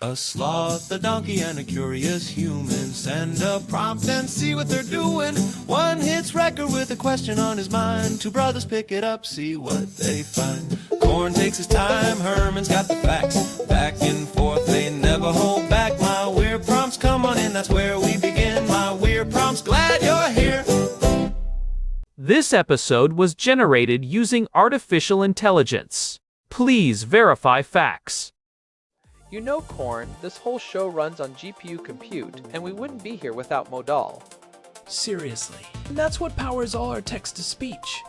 A sloth, a donkey, and a curious human. Send a prompt and see what they're doing. One hits record with a question on his mind. Two brothers pick it up, see what they find. Corn takes his time, Herman's got the facts. Back and forth, they never hold back. My weird prompts, come on in, that's where we begin. My weird prompts, glad you're here. This episode was generated using artificial intelligence. Please verify facts. You know, Corn, this whole show runs on GPU compute, and we wouldn't be here without Modal. Seriously. And that's what powers all our text-to-speech.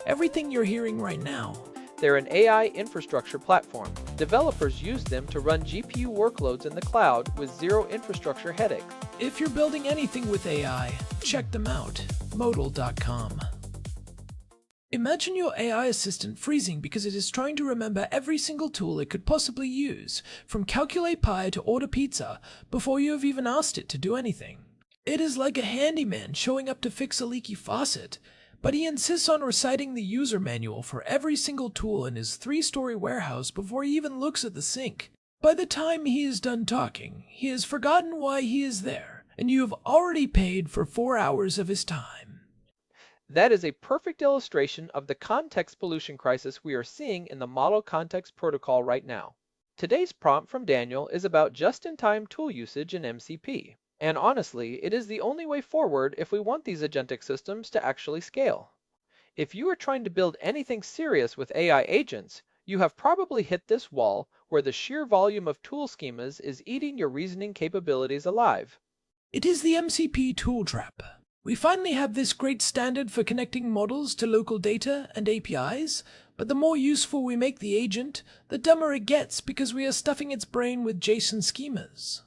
Everything you're hearing right now. They're an AI infrastructure platform. Developers use them to run GPU workloads in the cloud with zero infrastructure headaches. If you're building anything with AI, check them out. Modal.com. Imagine your AI assistant freezing because it is trying to remember every single tool it could possibly use, from calculate pi to order pizza, before you have even asked it to do anything. It is like a handyman showing up to fix a leaky faucet, but he insists on reciting the user manual for every single tool in his 3-story warehouse before he even looks at the sink. By the time he is done talking, he has forgotten why he is there, and you have already paid for 4 hours of his time. That is a perfect illustration of the context pollution crisis we are seeing in the Model Context Protocol right now. Today's prompt from Daniel is about just-in-time tool usage in MCP. And honestly, it is the only way forward if we want these agentic systems to actually scale. If you are trying to build anything serious with AI agents, you have probably hit this wall where the sheer volume of tool schemas is eating your reasoning capabilities alive. It is the MCP tool trap. We finally have this great standard for connecting models to local data and APIs, but the more useful we make the agent, the dumber it gets because we are stuffing its brain with JSON schemas.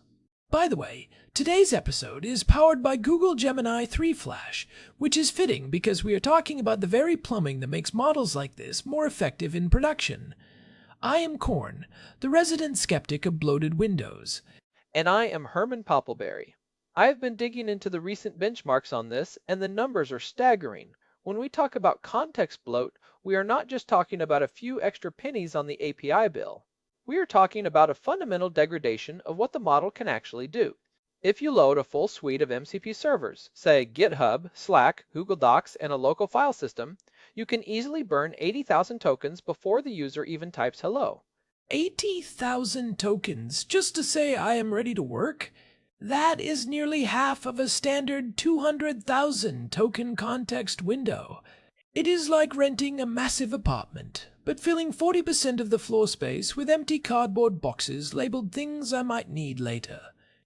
By the way, today's episode is powered by Google Gemini 3 Flash, which is fitting because we are talking about the very plumbing that makes models like this more effective in production. I am Corn, the resident skeptic of bloated windows. And I am Herman Poppleberry. I have been digging into the recent benchmarks on this, and the numbers are staggering. When we talk about context bloat, we are not just talking about a few extra pennies on the API bill. We are talking about a fundamental degradation of what the model can actually do. If you load a full suite of MCP servers, say GitHub, Slack, Google Docs, and a local file system, you can easily burn 80,000 tokens before the user even types hello. 80,000 tokens just to say I am ready to work? That is nearly half of a standard 200,000 token context window. It is like renting a massive apartment, but filling 40% of the floor space with empty cardboard boxes labeled things I might need later.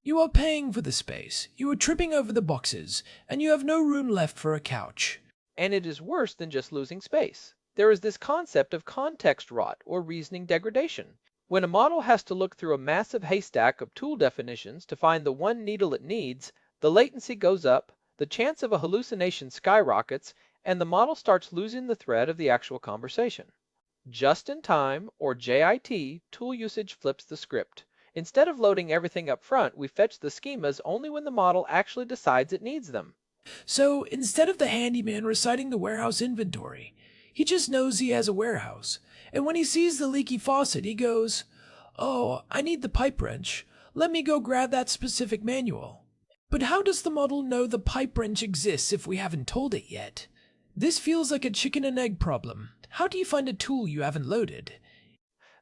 You are paying for the space, you are tripping over the boxes, and you have no room left for a couch. And it is worse than just losing space. There is this concept of context rot or reasoning degradation. When a model has to look through a massive haystack of tool definitions to find the one needle it needs, the latency goes up, the chance of a hallucination skyrockets, and the model starts losing the thread of the actual conversation. Just-in-time, or JIT, tool usage flips the script. Instead of loading everything up front, we fetch the schemas only when the model actually decides it needs them. So instead of the handyman reciting the warehouse inventory, he just knows he has a warehouse. And when he sees the leaky faucet, he goes, "Oh, I need the pipe wrench. Let me go grab that specific manual." But how does the model know the pipe wrench exists if we haven't told it yet? This feels like a chicken and egg problem. How do you find a tool you haven't loaded?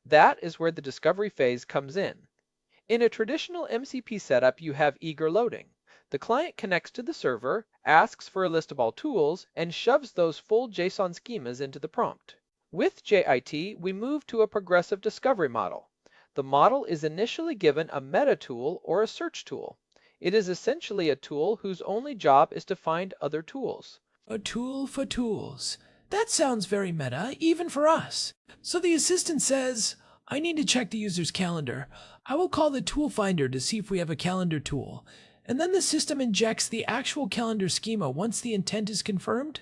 That is where the discovery phase comes in. In a traditional MCP setup, you have eager loading. The client connects to the server, asks for a list of all tools, and shoves those full JSON schemas into the prompt. With JIT, we move to a progressive discovery model. The model is initially given a meta tool or a search tool. It is essentially a tool whose only job is to find other tools. A tool for tools. That sounds very meta, even for us. So the assistant says, "I need to check the user's calendar. I will call the tool finder to see if we have a calendar tool." And then the system injects the actual calendar schema once the intent is confirmed?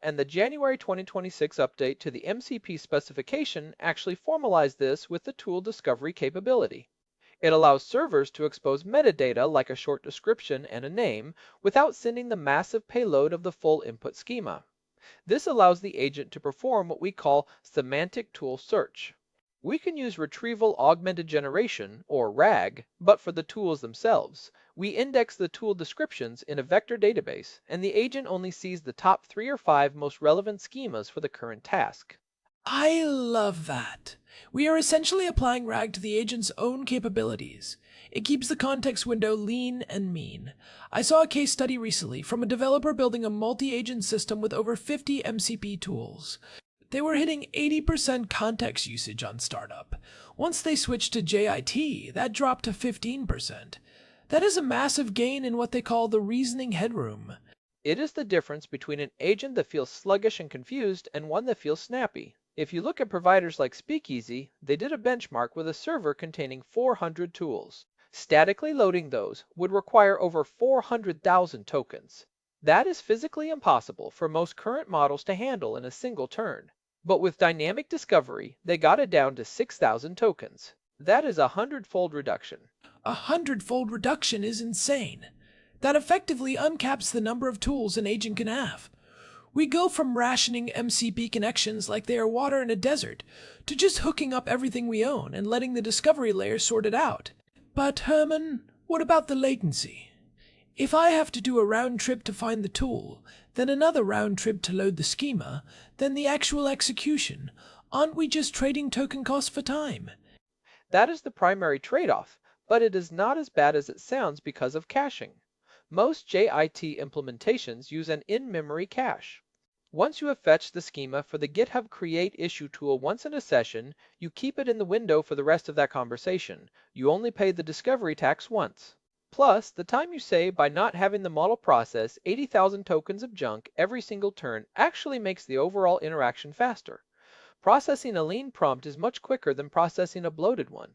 And the January 2026 update to the MCP specification actually formalized this with the tool discovery capability. It allows servers to expose metadata like a short description and a name without sending the massive payload of the full input schema. This allows the agent to perform what we call semantic tool search. We can use retrieval augmented generation, or RAG, but for the tools themselves. We index the tool descriptions in a vector database, and the agent only sees the top 3 or 5 most relevant schemas for the current task. I love that. We are essentially applying RAG to the agent's own capabilities. It keeps the context window lean and mean. I saw a case study recently from a developer building a multi-agent system with over 50 MCP tools. They were hitting 80% context usage on startup. Once they switched to JIT, that dropped to 15%. That is a massive gain in what they call the reasoning headroom. It is the difference between an agent that feels sluggish and confused and one that feels snappy. If you look at providers like Speakeasy, they did a benchmark with a server containing 400 tools. Statically loading those would require over 400,000 tokens. That is physically impossible for most current models to handle in a single turn. But with dynamic discovery, they got it down to 6,000 tokens. That is a 100-fold reduction. 100-fold reduction is insane. That effectively uncaps the number of tools an agent can have. We go from rationing MCP connections like they are water in a desert, to just hooking up everything we own and letting the discovery layer sort it out. But Herman, what about the latency? If I have to do a round trip to find the tool, then another round trip to load the schema, then the actual execution, aren't we just trading token costs for time? That is the primary trade-off, but it is not as bad as it sounds because of caching. Most JIT implementations use an in-memory cache. Once you have fetched the schema for the GitHub Create issue tool once in a session, you keep it in the window for the rest of that conversation. You only pay the discovery tax once. Plus, the time you save by not having the model process 80,000 tokens of junk every single turn actually makes the overall interaction faster. Processing a lean prompt is much quicker than processing a bloated one.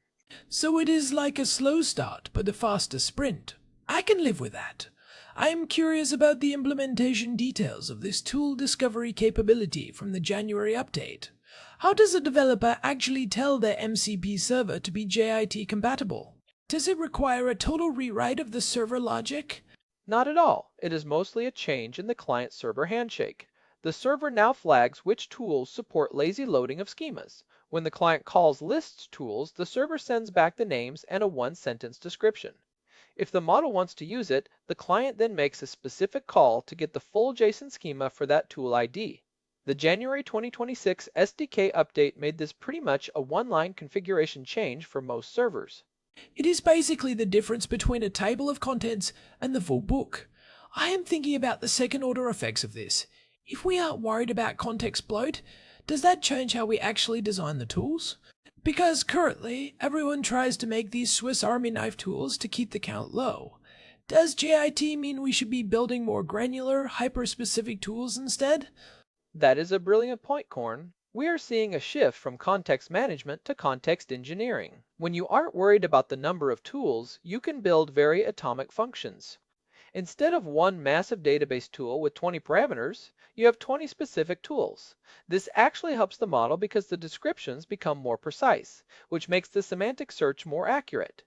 So it is like a slow start, but a faster sprint. I can live with that. I am curious about the implementation details of this tool discovery capability from the January update. How does a developer actually tell their MCP server to be JIT compatible? Does it require a total rewrite of the server logic? Not at all. It is mostly a change in the client-server handshake. The server now flags which tools support lazy loading of schemas. When the client calls lists tools, the server sends back the names and a one-sentence description. If the model wants to use it, the client then makes a specific call to get the full JSON schema for that tool ID. The January 2026 SDK update made this pretty much a one-line configuration change for most servers. It is basically the difference between a table of contents and the full book. I am thinking about the second-order effects of this. If we aren't worried about context bloat, does that change how we actually design the tools? Because currently, everyone tries to make these Swiss Army knife tools to keep the count low. Does JIT mean we should be building more granular, hyper-specific tools instead? That is a brilliant point, Korn. We are seeing a shift from context management to context engineering. When you aren't worried about the number of tools, you can build very atomic functions. Instead of one massive database tool with 20 parameters, you have 20 specific tools. This actually helps the model because the descriptions become more precise, which makes the semantic search more accurate.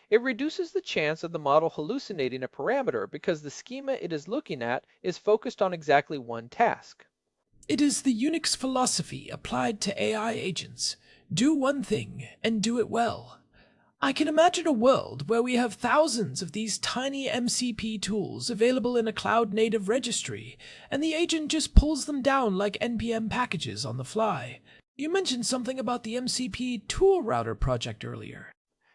It reduces the chance of the model hallucinating a parameter because the schema it is looking at is focused on exactly one task. It is the Unix philosophy applied to AI agents. Do one thing and do it well. I can imagine a world where we have thousands of these tiny MCP tools available in a cloud-native registry, and the agent just pulls them down like NPM packages on the fly. You mentioned something about the MCP tool router project earlier.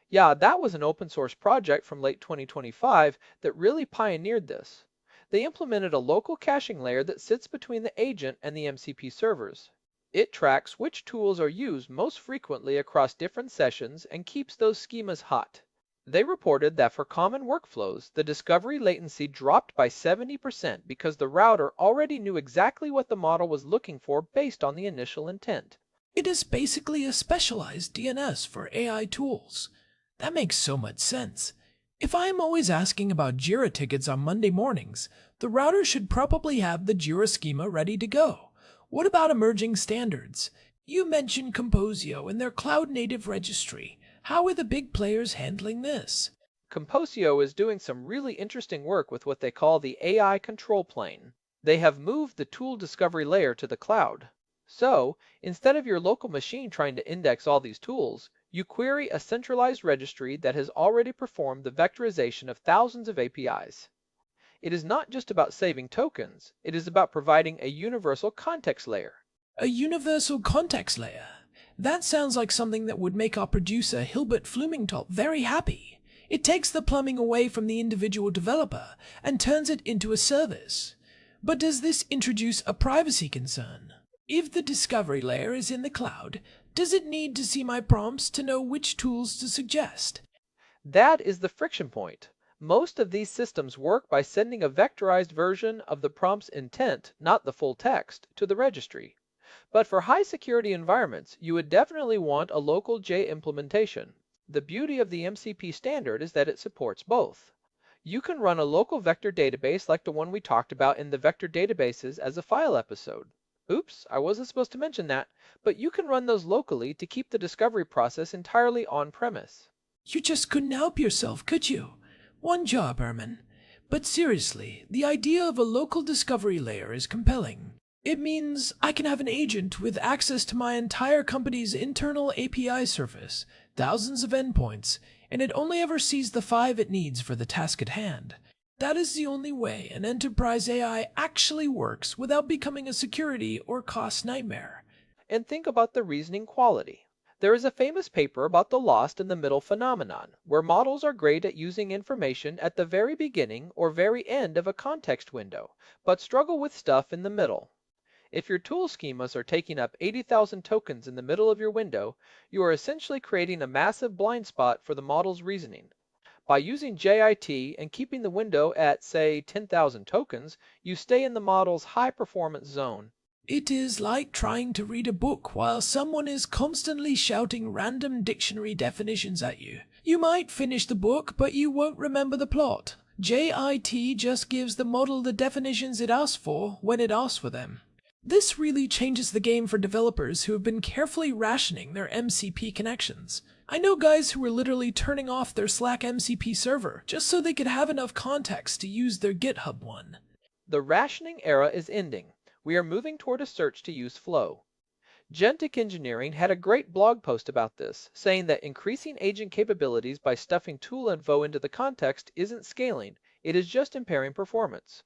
Yeah, that was an open source project from late 2025 that really pioneered this. They implemented a local caching layer that sits between the agent and the MCP servers. It tracks which tools are used most frequently across different sessions and keeps those schemas hot. They reported that for common workflows, the discovery latency dropped by 70% because the router already knew exactly what the model was looking for based on the initial intent. It is basically a specialized DNS for AI tools. That makes so much sense. If I am always asking about Jira tickets on Monday mornings, the router should probably have the Jira schema ready to go. What about emerging standards? You mentioned Composio and their cloud-native registry. How are the big players handling this? Composio is doing some really interesting work with what they call the AI control plane. They have moved the tool discovery layer to the cloud. So, instead of your local machine trying to index all these tools, you query a centralized registry that has already performed the vectorization of thousands of APIs. It is not just about saving tokens, it is about providing a universal context layer. A universal context layer. That sounds like something that would make our producer Hilbert Flumingtop very happy. It takes the plumbing away from the individual developer and turns it into a service. But does this introduce a privacy concern? If the discovery layer is in the cloud, does it need to see my prompts to know which tools to suggest? That is the friction point. Most of these systems work by sending a vectorized version of the prompt's intent, not the full text, to the registry. But for high security environments, you would definitely want a local J implementation. The beauty of the MCP standard is that it supports both. You can run a local vector database like the one we talked about in the vector databases as a file episode. Oops, I wasn't supposed to mention that, but you can run those locally to keep the discovery process entirely on-premise. You just couldn't help yourself, could you? One job, Herman. But seriously, the idea of a local discovery layer is compelling. It means I can have an agent with access to my entire company's internal API surface, thousands of endpoints, and it only ever sees the 5 it needs for the task at hand. That is the only way an enterprise AI actually works without becoming a security or cost nightmare. And think about the reasoning quality. There is a famous paper about the lost in the middle phenomenon, where models are great at using information at the very beginning or very end of a context window, but struggle with stuff in the middle. If your tool schemas are taking up 80,000 tokens in the middle of your window, you are essentially creating a massive blind spot for the model's reasoning. By using JIT and keeping the window at, say, 10,000 tokens, you stay in the model's high-performance zone. It is like trying to read a book while someone is constantly shouting random dictionary definitions at you. You might finish the book, but you won't remember the plot. JIT just gives the model the definitions it asks for when it asks for them. This really changes the game for developers who have been carefully rationing their MCP connections. I know guys who were literally turning off their Slack MCP server just so they could have enough context to use their GitHub one. The rationing era is ending. We are moving toward a search to use flow. Gentic Engineering had a great blog post about this, saying that increasing agent capabilities by stuffing tool info into the context isn't scaling, it is just impairing performance.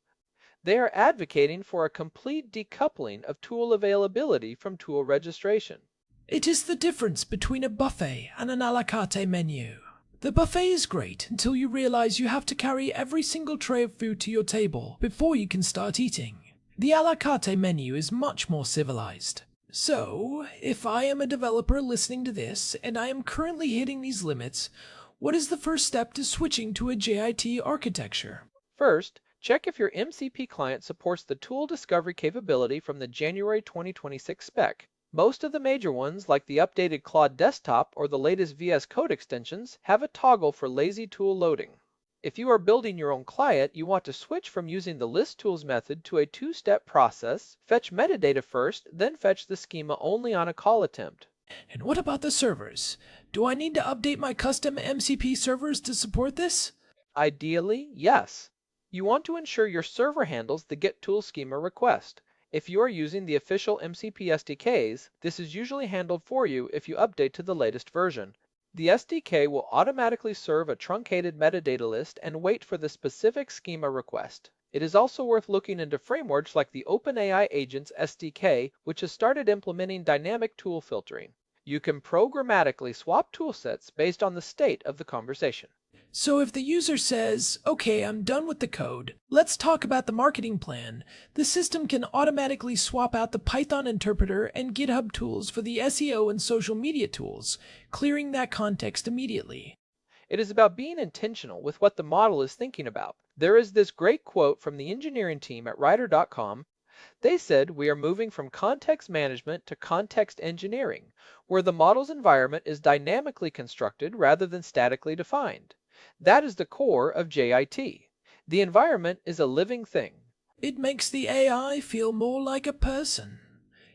They are advocating for a complete decoupling of tool availability from tool registration. It is the difference between a buffet and an a la carte menu. The buffet is great until you realize you have to carry every single tray of food to your table before you can start eating. The a la carte menu is much more civilized. So, if I am a developer listening to this and I am currently hitting these limits, what is the first step to switching to a JIT architecture? First, check if your MCP client supports the tool discovery capability from the January 2026 spec. Most of the major ones, like the updated Claude Desktop or the latest VS Code extensions, have a toggle for lazy tool loading. If you are building your own client, you want to switch from using the list tools method to a two-step process, fetch metadata first, then fetch the schema only on a call attempt. And what about the servers? Do I need to update my custom MCP servers to support this? Ideally, yes. You want to ensure your server handles the get tool schema request. If you are using the official MCP SDKs, this is usually handled for you if you update to the latest version. The SDK will automatically serve a truncated metadata list and wait for the specific schema request. It is also worth looking into frameworks like the OpenAI Agents SDK, which has started implementing dynamic tool filtering. You can programmatically swap toolsets based on the state of the conversation. So if the user says, okay, I'm done with the code, let's talk about the marketing plan, the system can automatically swap out the Python interpreter and GitHub tools for the SEO and social media tools, clearing that context immediately. It is about being intentional with what the model is thinking about. There is this great quote from the engineering team at Writer.com. They said, "We are moving from context management to context engineering, where the model's environment is dynamically constructed rather than statically defined. That is the core of JIT. The environment is a living thing." It makes the AI feel more like a person.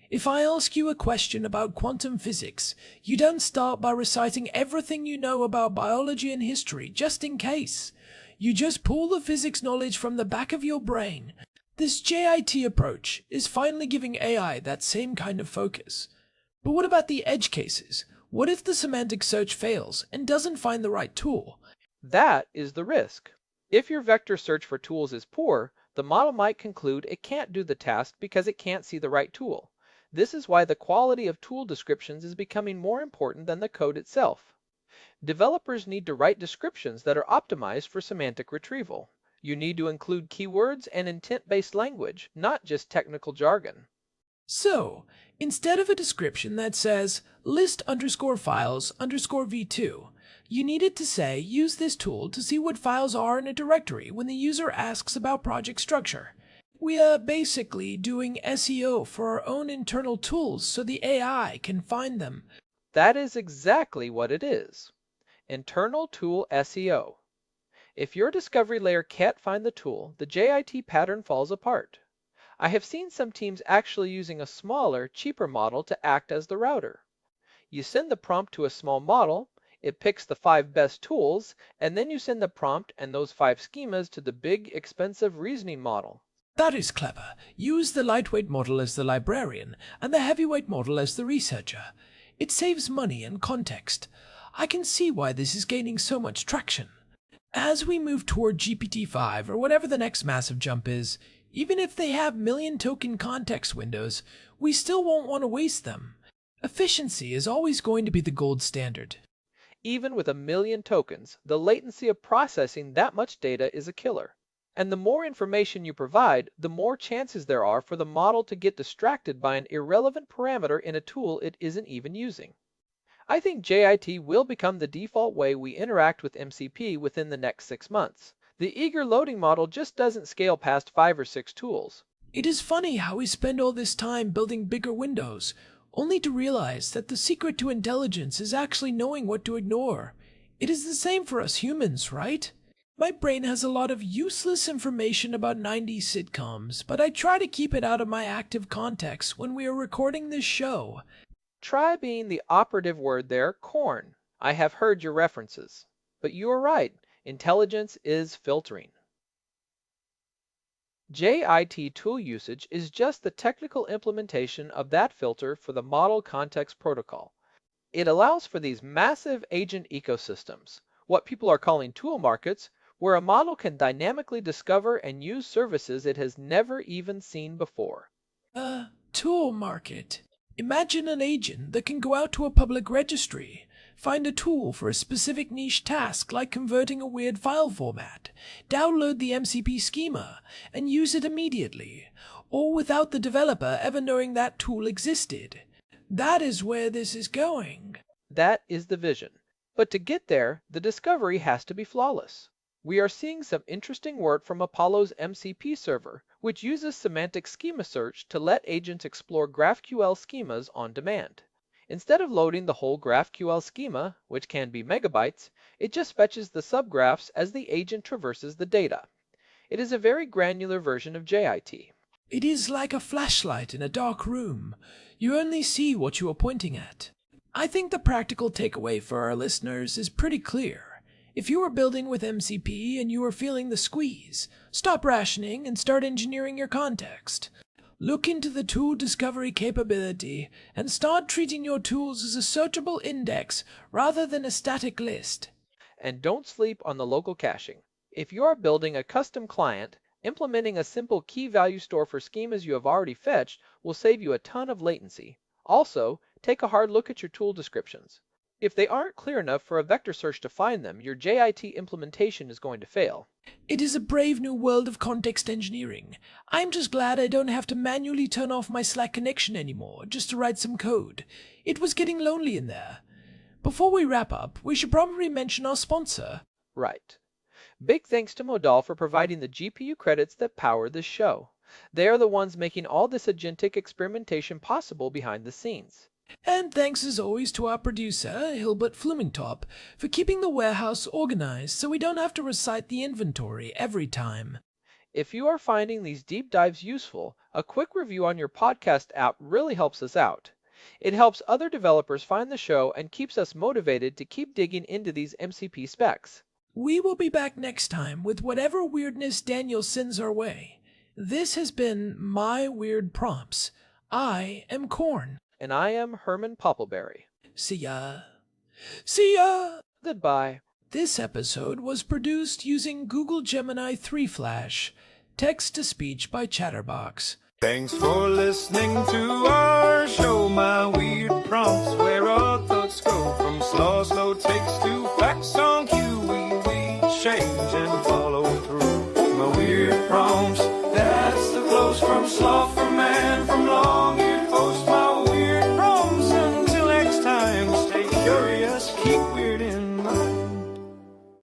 If I ask you a question about quantum physics, you don't start by reciting everything you know about biology and history just in case. You just pull the physics knowledge from the back of your brain, This JIT approach is finally giving AI that same kind of focus. But what about the edge cases? What if the semantic search fails and doesn't find the right tool? That is the risk. If your vector search for tools is poor, the model might conclude it can't do the task because it can't see the right tool. This is why the quality of tool descriptions is becoming more important than the code itself. Developers need to write descriptions that are optimized for semantic retrieval. You need to include keywords and intent-based language, not just technical jargon. So, instead of a description that says list_files_v2, you needed to say use this tool to see what files are in a directory when the user asks about project structure. We are basically doing SEO for our own internal tools so the AI can find them. That is exactly what it is. Internal tool SEO. If your discovery layer can't find the tool, the JIT pattern falls apart. I have seen some teams actually using a smaller, cheaper model to act as the router. You send the prompt to a small model, it picks the 5 best tools, and then you send the prompt and those 5 schemas to the big, expensive reasoning model. That is clever. Use the lightweight model as the librarian and the heavyweight model as the researcher. It saves money and context. I can see why this is gaining so much traction. As we move toward GPT-5 or whatever the next massive jump is, even if they have million token context windows, we still won't want to waste them. Efficiency is always going to be the gold standard. Even with 1 million tokens, the latency of processing that much data is a killer. And the more information you provide, the more chances there are for the model to get distracted by an irrelevant parameter in a tool it isn't even using. I think JIT will become the default way we interact with MCP within the next 6 months. The eager loading model just doesn't scale past 5 or 6 tools. It is funny how we spend all this time building bigger windows, only to realize that the secret to intelligence is actually knowing what to ignore. It is the same for us humans, right? My brain has a lot of useless information about 90s sitcoms, but I try to keep it out of my active context when we are recording this show. Try being the operative word there, corn. I have heard your references. But you are right, intelligence is filtering. JIT tool usage is just the technical implementation of that filter for the Model Context Protocol. It allows for these massive agent ecosystems, what people are calling tool markets, where a model can dynamically discover and use services it has never even seen before. Tool market. Imagine an agent that can go out to a public registry, find a tool for a specific niche task like converting a weird file format, download the MCP schema, and use it immediately, all without the developer ever knowing that tool existed. That is where this is going. That is the vision. But to get there, the discovery has to be flawless. We are seeing some interesting work from Apollo's MCP server, which uses semantic schema search to let agents explore GraphQL schemas on demand. Instead of loading the whole GraphQL schema, which can be megabytes, it just fetches the subgraphs as the agent traverses the data. It is a very granular version of JIT. It is like a flashlight in a dark room. You only see what you are pointing at. I think the practical takeaway for our listeners is pretty clear. If you are building with MCP and you are feeling the squeeze, stop rationing and start engineering your context. Look into the tool discovery capability and start treating your tools as a searchable index rather than a static list. And don't sleep on the local caching. If you are building a custom client, implementing a simple key value store for schemas you have already fetched will save you a ton of latency. Also, take a hard look at your tool descriptions. If they aren't clear enough for a vector search to find them, your JIT implementation is going to fail. It is a brave new world of context engineering. I'm just glad I don't have to manually turn off my Slack connection anymore just to write some code. It was getting lonely in there. Before we wrap up, we should probably mention our sponsor. Right. Big thanks to Modal for providing the GPU credits that power this show. They are the ones making all this agentic experimentation possible behind the scenes. And thanks as always to our producer, Hilbert Flumingtop, for keeping the warehouse organized so we don't have to recite the inventory every time. If you are finding these deep dives useful, a quick review on your podcast app really helps us out. It helps other developers find the show and keeps us motivated to keep digging into these MCP specs. We will be back next time with whatever weirdness Daniel sends our way. This has been My Weird Prompts. I am Corn. And I am Herman Poppleberry. See ya. See ya! Goodbye. This episode was produced using Google Gemini 3 Flash. Text-to-speech by Chatterbox. Thanks for listening to our show, My Weird Prompts, where our thoughts go from slow takes to facts on cue. We change and